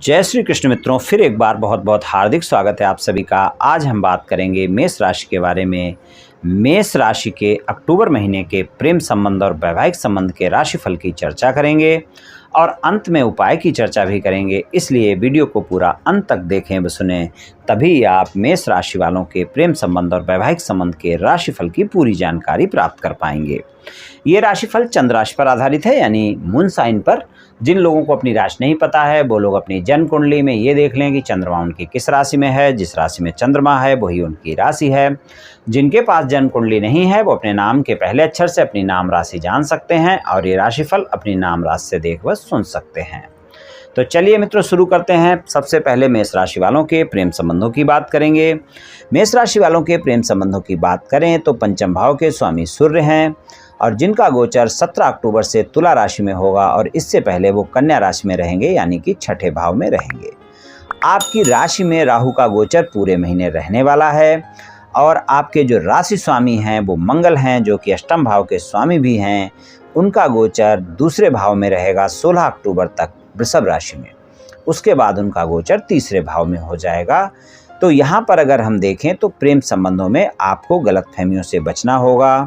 जय श्री कृष्ण मित्रों, फिर एक बार बहुत बहुत हार्दिक स्वागत है आप सभी का। आज हम बात करेंगे मेष राशि के बारे में। मेष राशि के अक्टूबर महीने के प्रेम संबंध और वैवाहिक संबंध के राशिफल की चर्चा करेंगे और अंत में उपाय की चर्चा भी करेंगे। इसलिए वीडियो को पूरा अंत तक देखें व सुने, तभी आप मेष राशि वालों के प्रेम संबंध और वैवाहिक संबंध के राशिफल की पूरी जानकारी प्राप्त कर पाएंगे। ये राशिफल चंद्र राशि पर आधारित है, यानी मून साइन पर। जिन लोगों को अपनी राशि नहीं पता है वो लोग अपनी जन्म कुंडली में ये देख लें कि चंद्रमा उनकी किस राशि में है। जिस राशि में चंद्रमा है वही उनकी राशि है। जिनके पास जन्म कुंडली नहीं है वो अपने नाम के पहले अक्षर से अपनी नाम राशि जान सकते हैं और ये राशिफल अपनी नाम राशि से देख व सुन सकते हैं। तो चलिए मित्रों, शुरू करते हैं। सबसे पहले मेष राशि वालों के प्रेम संबंधों की बात करेंगे। मेष राशि वालों के प्रेम संबंधों की बात करें तो पंचम भाव के स्वामी सूर्य हैं और जिनका गोचर 17 अक्टूबर से तुला राशि में होगा और इससे पहले वो कन्या राशि में रहेंगे, यानी कि छठे भाव में रहेंगे। आपकी राशि में राहु का गोचर पूरे महीने रहने वाला है और आपके जो राशि स्वामी हैं वो मंगल हैं, जो कि अष्टम भाव के स्वामी भी हैं। उनका गोचर दूसरे भाव में रहेगा 16 अक्टूबर तक वृषभ राशि में। उसके बाद उनका गोचर तीसरे भाव में हो जाएगा। तो यहाँ पर अगर हम देखें तो प्रेम संबंधों में आपको गलतफहमियों से बचना होगा,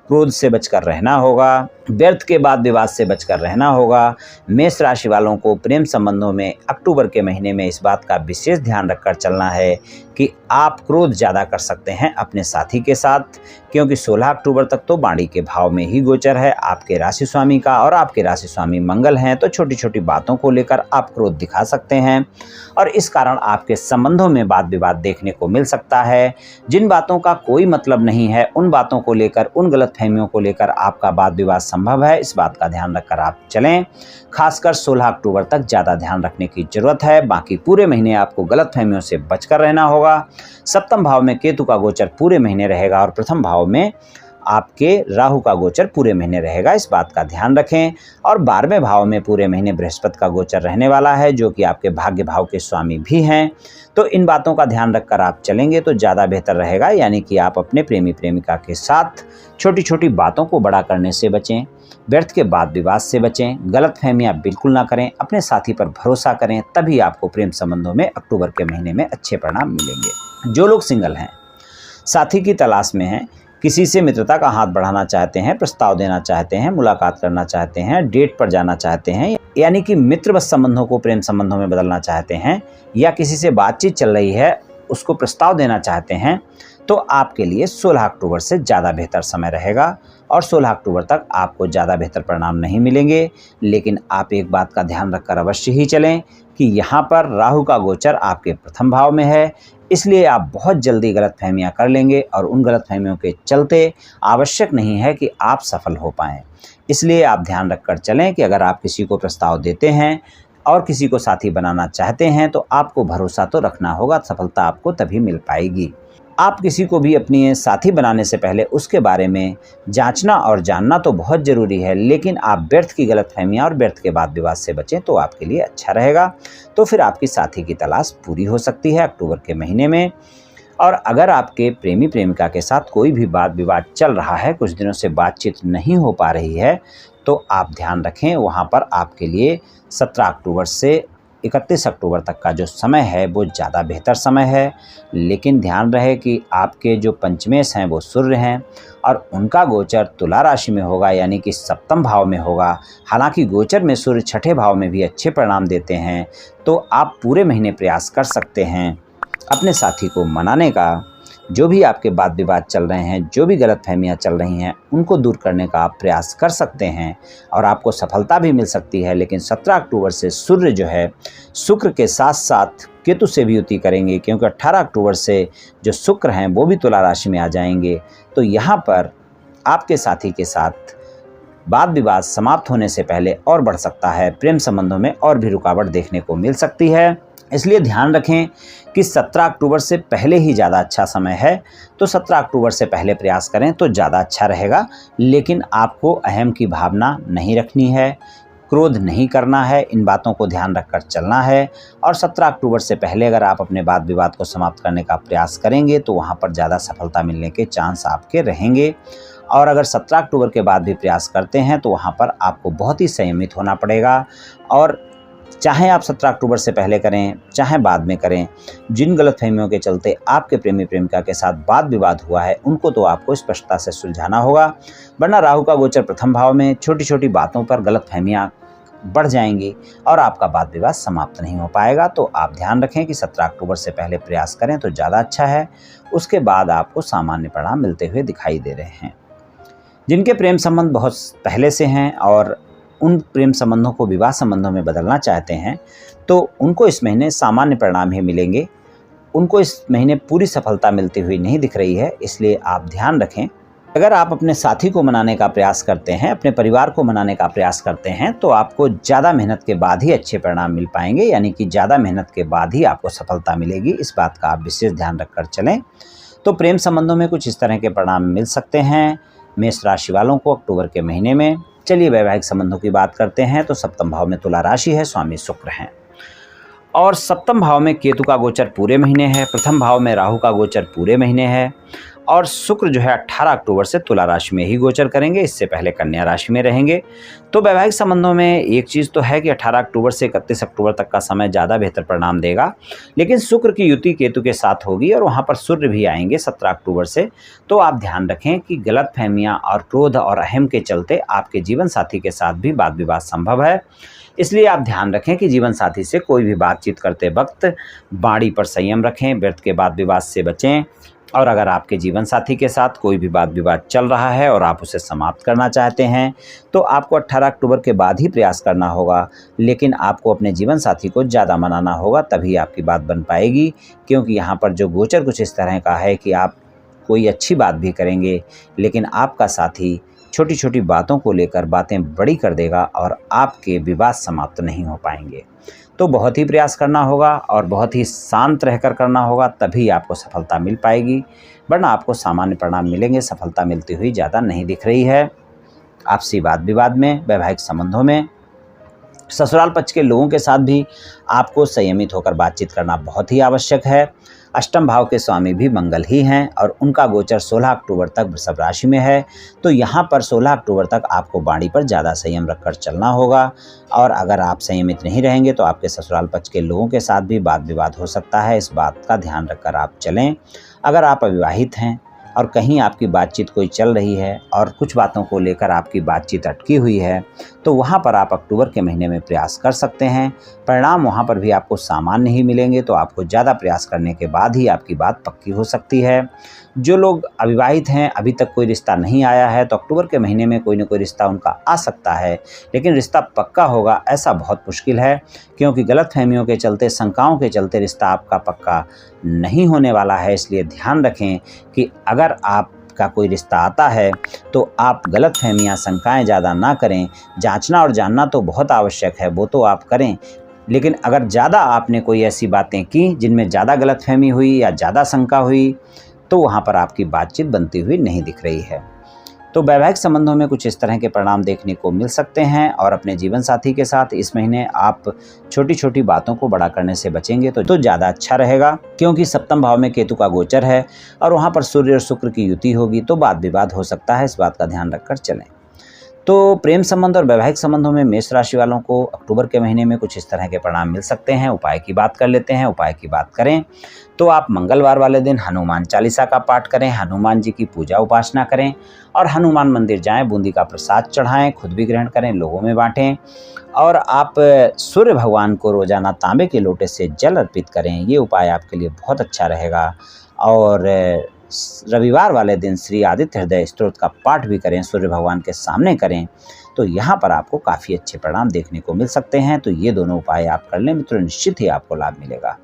क्रोध से बचकर रहना होगा, व्यर्थ के बाद विवाद से बचकर रहना होगा। मेष राशि वालों को प्रेम संबंधों में अक्टूबर के महीने में इस बात का विशेष ध्यान रखकर चलना है कि आप क्रोध ज़्यादा कर सकते हैं अपने साथी के साथ, क्योंकि 16 अक्टूबर तक तो बाणी के भाव में ही गोचर है आपके राशि स्वामी का और आपके राशि स्वामी मंगल हैं। तो छोटी छोटी बातों को लेकर आप क्रोध दिखा सकते हैं और इस कारण आपके संबंधों में वाद विवाद देखने को मिल सकता है। जिन बातों का कोई मतलब नहीं है उन बातों को लेकर, उन गलतफहमियों को लेकर आपका वाद विवाद संभव है। इस बात का ध्यान रखकर आप चलें। खासकर 16 अक्टूबर तक ज़्यादा ध्यान रखने की जरूरत है। बाकी पूरे महीने आपको गलतफहमियों से बचकर रहना होगा। सप्तम भाव में केतु का गोचर पूरे महीने रहेगा और प्रथम भाव में आपके राहु का गोचर पूरे महीने रहेगा, इस बात का ध्यान रखें। और 12वें भाव में पूरे महीने बृहस्पति का गोचर रहने वाला है, जो कि आपके भाग्य भाव के स्वामी भी हैं। तो इन बातों का ध्यान रखकर आप चलेंगे तो ज़्यादा बेहतर रहेगा, यानी कि आप अपने प्रेमी प्रेमिका के साथ छोटी छोटी बातों को बड़ा करने से बचें, व्यर्थ के वाद विवाद से बचें, गलतफहमियां बिल्कुल ना करें, अपने साथी पर भरोसा करें, तभी आपको प्रेम संबंधों में अक्टूबर के महीने में अच्छे परिणाम मिलेंगे। जो लोग सिंगल हैं, साथी की तलाश में हैं, किसी से मित्रता का हाथ बढ़ाना चाहते हैं, प्रस्ताव देना चाहते हैं, मुलाकात करना चाहते हैं, डेट पर जाना चाहते हैं, यानी कि मित्रवत संबंधों को प्रेम संबंधों में बदलना चाहते हैं, या किसी से बातचीत चल रही है उसको प्रस्ताव देना चाहते हैं, तो आपके लिए 16 अक्टूबर से ज़्यादा बेहतर समय रहेगा और 16 अक्टूबर तक आपको ज़्यादा बेहतर परिणाम नहीं मिलेंगे। लेकिन आप एक बात का ध्यान रखकर अवश्य ही चलें कि यहाँ पर राहु का गोचर आपके प्रथम भाव में है, इसलिए आप बहुत जल्दी गलतफहमियां कर लेंगे और उन गलतफहमियों के चलते आवश्यक नहीं है कि आप सफल हो पाएँ। इसलिए आप ध्यान रखकर चलें कि अगर आप किसी को प्रस्ताव देते हैं और किसी को साथी बनाना चाहते हैं तो आपको भरोसा तो रखना होगा, सफलता आपको तभी मिल पाएगी। आप किसी को भी अपनी साथी बनाने से पहले उसके बारे में जांचना और जानना तो बहुत ज़रूरी है, लेकिन आप व्यर्थ की गलतफहमियां और व्यर्थ के वाद विवाद से बचें तो आपके लिए अच्छा रहेगा। तो फिर आपकी साथी की तलाश पूरी हो सकती है अक्टूबर के महीने में। और अगर आपके प्रेमी प्रेमिका के साथ कोई भी वाद विवाद चल रहा है, कुछ दिनों से बातचीत नहीं हो पा रही है, तो आप ध्यान रखें, वहाँ पर आपके लिए 17 अक्टूबर से 31 अक्टूबर तक का जो समय है वो ज़्यादा बेहतर समय है। लेकिन ध्यान रहे कि आपके जो पंचमेश हैं वो सूर्य हैं और उनका गोचर तुला राशि में होगा, यानी कि सप्तम भाव में होगा। हालांकि गोचर में सूर्य छठे भाव में भी अच्छे परिणाम देते हैं, तो आप पूरे महीने प्रयास कर सकते हैं अपने साथी को मनाने का। जो भी आपके वाद विवाद चल रहे हैं, जो भी गलतफहमियां चल रही हैं, उनको दूर करने का आप प्रयास कर सकते हैं और आपको सफलता भी मिल सकती है। लेकिन 17 अक्टूबर से सूर्य जो है शुक्र के साथ साथ केतु से भी युति करेंगे, क्योंकि 18 अक्टूबर से जो शुक्र हैं वो भी तुला राशि में आ जाएंगे। तो यहाँ पर आपके साथी के साथ वाद विवाद समाप्त होने से पहले और बढ़ सकता है, प्रेम संबंधों में और भी रुकावट देखने को मिल सकती है। इसलिए ध्यान रखें कि 17 अक्टूबर से पहले ही ज़्यादा अच्छा समय है, तो 17 अक्टूबर से पहले प्रयास करें तो ज़्यादा अच्छा रहेगा। लेकिन आपको अहम की भावना नहीं रखनी है, क्रोध नहीं करना है, इन बातों को ध्यान रखकर चलना है। और 17 अक्टूबर से पहले अगर आप अपने वाद विवाद को समाप्त करने का प्रयास करेंगे तो वहाँ पर ज़्यादा सफलता मिलने के चांस आपके रहेंगे। और अगर 17 अक्टूबर के बाद भी प्रयास करते हैं तो वहाँ पर आपको बहुत ही संयमित होना पड़ेगा और चाहे आप 17 अक्टूबर से पहले करें, चाहे बाद में करें, जिन गलतफहमियों के चलते आपके प्रेमी प्रेमिका के साथ वाद विवाद हुआ है, उनको तो आपको स्पष्टता से सुलझाना होगा, वरना राहु का गोचर प्रथम भाव में छोटी छोटी बातों पर गलतफहमियां बढ़ जाएंगी और आपका वाद विवाद समाप्त नहीं हो पाएगा। तो आप ध्यान रखें कि 17 अक्टूबर से पहले प्रयास करें तो ज़्यादा अच्छा है। उसके बाद आपको सामान्य परिणाम मिलते हुए दिखाई दे रहे हैं। जिनके प्रेम संबंध बहुत पहले से हैं और उन प्रेम संबंधों को विवाह संबंधों में बदलना चाहते हैं, तो उनको इस महीने सामान्य परिणाम ही मिलेंगे। उनको इस महीने पूरी सफलता मिलती हुई नहीं दिख रही है, इसलिए आप ध्यान रखें। अगर आप अपने साथी को मनाने का प्रयास करते हैं, अपने परिवार को मनाने का प्रयास करते हैं, तो आपको ज़्यादा मेहनत के बाद ही अच्छे परिणाम मिल पाएंगे, यानी कि ज़्यादा मेहनत के बाद ही आपको सफलता मिलेगी। इस बात का आप विशेष ध्यान रखकर चलें। तो प्रेम संबंधों में कुछ इस तरह के परिणाम मिल सकते हैं मेष राशि वालों को अक्टूबर के महीने में। चलिए वैवाहिक संबंधों की बात करते हैं। तो सप्तम भाव में तुला राशि है, स्वामी शुक्र हैं और सप्तम भाव में केतु का गोचर पूरे महीने है, प्रथम भाव में राहु का गोचर पूरे महीने है और शुक्र जो है 18 अक्टूबर से तुला राशि में ही गोचर करेंगे, इससे पहले कन्या राशि में रहेंगे। तो वैवाहिक संबंधों में एक चीज़ तो है कि 18 अक्टूबर से 31 अक्टूबर तक का समय ज़्यादा बेहतर परिणाम देगा, लेकिन शुक्र की युति केतु के साथ होगी और वहाँ पर सूर्य भी आएंगे 17 अक्टूबर से। तो आप ध्यान रखें कि गलतफहमियाँ और क्रोध और अहम के चलते आपके जीवन साथी के साथ भी वाद विवाद संभव है, इसलिए आप ध्यान रखें कि जीवन साथी से कोई भी बातचीत करते वक्त वाणी पर संयम रखें, व्यर्थ के वाद विवाद से बचें। और अगर आपके जीवन साथी के साथ कोई भी वाद विवाद चल रहा है और आप उसे समाप्त करना चाहते हैं, तो आपको 18 अक्टूबर के बाद ही प्रयास करना होगा, लेकिन आपको अपने जीवन साथी को ज़्यादा मनाना होगा, तभी आपकी बात बन पाएगी। क्योंकि यहाँ पर जो गोचर कुछ इस तरह का है कि आप कोई अच्छी बात भी करेंगे, लेकिन आपका साथी छोटी छोटी बातों को लेकर बातें बड़ी कर देगा और आपके विवाद समाप्त नहीं हो पाएंगे। तो बहुत ही प्रयास करना होगा और बहुत ही शांत रहकर करना होगा, तभी आपको सफलता मिल पाएगी, वरना आपको सामान्य परिणाम मिलेंगे। सफलता मिलती हुई ज़्यादा नहीं दिख रही है। आपसी वाद विवाद में, वैवाहिक संबंधों में, ससुराल पक्ष के लोगों के साथ भी आपको संयमित होकर बातचीत करना बहुत ही आवश्यक है। अष्टम भाव के स्वामी भी मंगल ही हैं और उनका गोचर 16 अक्टूबर तक वृषभ राशि में है। तो यहाँ पर 16 अक्टूबर तक आपको वाणी पर ज़्यादा संयम रखकर चलना होगा और अगर आप संयमित नहीं रहेंगे तो आपके ससुराल पक्ष के लोगों के साथ भी वाद विवाद हो सकता है। इस बात का ध्यान रखकर आप चलें। अगर आप अविवाहित हैं और कहीं आपकी बातचीत कोई चल रही है और कुछ बातों को लेकर आपकी बातचीत अटकी हुई है, तो वहाँ पर आप अक्टूबर के महीने में प्रयास कर सकते हैं। परिणाम वहाँ पर भी आपको सामान्य ही मिलेंगे, तो आपको ज़्यादा प्रयास करने के बाद ही आपकी बात पक्की हो सकती है। जो लोग अविवाहित हैं, अभी तक कोई रिश्ता नहीं आया है, तो अक्टूबर के महीने में कोई न कोई रिश्ता उनका आ सकता है, लेकिन रिश्ता पक्का होगा ऐसा बहुत मुश्किल है, क्योंकि गलतफहमियों के चलते, शंकाओं के चलते रिश्ता आपका पक्का नहीं होने वाला है। इसलिए ध्यान रखें कि अगर आपका कोई रिश्ता आता है तो आप गलतफहमियां, शंकाएं ज़्यादा ना करें। जांचना और जानना तो बहुत आवश्यक है, वो तो आप करें, लेकिन अगर ज़्यादा आपने कोई ऐसी बातें की जिनमें ज़्यादा गलतफहमी हुई या ज़्यादा शंका हुई, तो वहाँ पर आपकी बातचीत बनती हुई नहीं दिख रही है। तो वैवाहिक संबंधों में कुछ इस तरह के परिणाम देखने को मिल सकते हैं और अपने जीवन साथी के साथ इस महीने आप छोटी छोटी बातों को बड़ा करने से बचेंगे तो ज़्यादा अच्छा रहेगा, क्योंकि सप्तम भाव में केतु का गोचर है और वहाँ पर सूर्य और शुक्र की युति होगी, तो वाद विवाद हो सकता है। इस बात का ध्यान रखकर चलें। तो प्रेम संबंध और वैवाहिक संबंधों में मेष राशि वालों को अक्टूबर के महीने में कुछ इस तरह के परिणाम मिल सकते हैं। उपाय की बात कर लेते हैं। उपाय की बात करें तो आप मंगलवार वाले दिन हनुमान चालीसा का पाठ करें, हनुमान जी की पूजा उपासना करें और हनुमान मंदिर जाएं, बूंदी का प्रसाद चढ़ाएं, खुद भी ग्रहण करें, लोगों में बांटें और आप सूर्य भगवान को रोजाना तांबे के लोटे से जल अर्पित करें। ये उपाय आपके लिए बहुत अच्छा रहेगा। और रविवार वाले दिन श्री आदित्य हृदय स्तोत्र का पाठ भी करें, सूर्य भगवान के सामने करें, तो यहाँ पर आपको काफ़ी अच्छे परिणाम देखने को मिल सकते हैं। तो ये दोनों उपाय आप कर लें मित्रों, निश्चित ही आपको लाभ मिलेगा।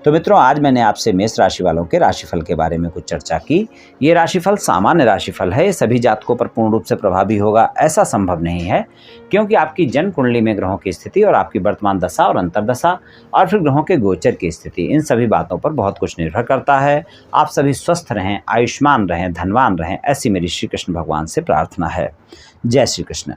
तो मित्रों, आज मैंने आपसे मेष राशि वालों के राशिफल के बारे में कुछ चर्चा की। ये राशिफल सामान्य राशिफल है, ये सभी जातकों पर पूर्ण रूप से प्रभावी होगा ऐसा संभव नहीं है, क्योंकि आपकी जन्म कुंडली में ग्रहों की स्थिति और आपकी वर्तमान दशा और अंतर्दशा और फिर ग्रहों के गोचर की स्थिति, इन सभी बातों पर बहुत कुछ निर्भर करता है। आप सभी स्वस्थ रहें, आयुष्मान रहें, धनवान रहें, ऐसी मेरी श्री कृष्ण भगवान से प्रार्थना है। जय श्री कृष्ण।